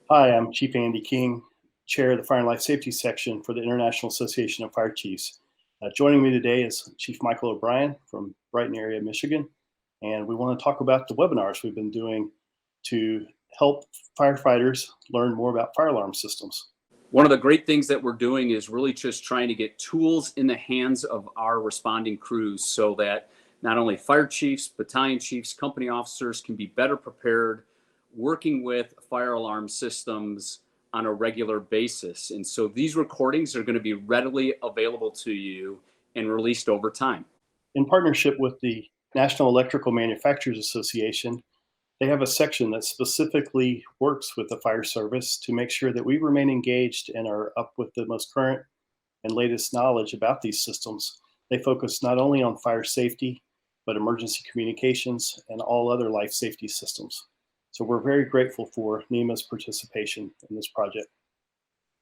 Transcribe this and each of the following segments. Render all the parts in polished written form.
Hi, I'm Chief Andy King, Chair of the Fire and Life Safety Section for the International Association of Fire Chiefs. Joining me today is Chief Michael O'Brien from Brighton area, Michigan, and we want to talk about the webinars we've been doing to help firefighters learn more about fire alarm systems. One of the great things that we're doing is really just trying to get tools in the hands of our responding crews so that not only fire chiefs, battalion chiefs, company officers can be better prepared working with fire alarm systems on a regular basis. And so these recordings are going to be readily available to you and released over time. In partnership with the National Electrical Manufacturers Association, they have a section that specifically works with the fire service to make sure that we remain engaged and are up with the most current and latest knowledge about these systems. They focus not only on fire safety, but emergency communications and all other life safety systems. So we're very grateful for NEMA's participation in this project.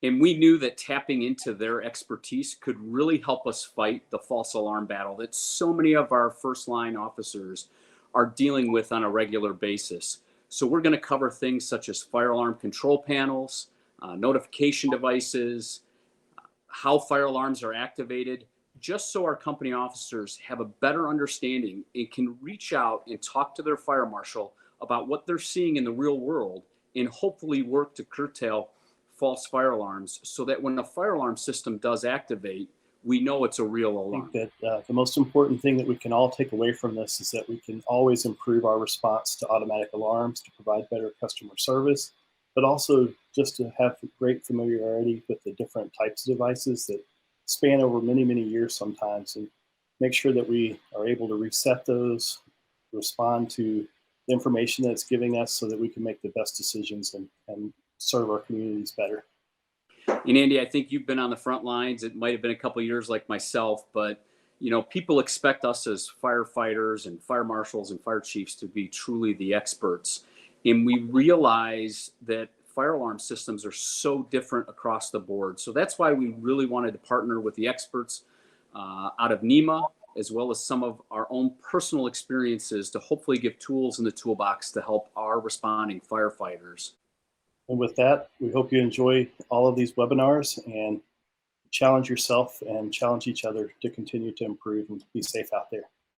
And we knew that tapping into their expertise could really help us fight the false alarm battle that so many of our first line officers are dealing with on a regular basis. So we're going to cover things such as fire alarm control panels, notification devices, how fire alarms are activated, just so our company officers have a better understanding and can reach out and talk to their fire marshal about what they're seeing in the real world and hopefully work to curtail false fire alarms so that when a fire alarm system does activate, we know it's a real alarm. I think that the most important thing that we can all take away from this is that we can always improve our response to automatic alarms to provide better customer service, but also just to have great familiarity with the different types of devices that span over many, many years sometimes, and make sure that we are able to reset those, respond to the information that it's giving us so that we can make the best decisions and serve our communities better. And Andy, I think you've been on the front lines. It might have been a couple of years like myself, but people expect us as firefighters and fire marshals and fire chiefs to be truly the experts. And we realize that fire alarm systems are so different across the board. So that's why we really wanted to partner with the experts out of NEMA, as well as some of our own personal experiences to hopefully give tools in the toolbox to help our responding firefighters. And with that, we hope you enjoy all of these webinars and challenge yourself and challenge each other to continue to improve and be safe out there.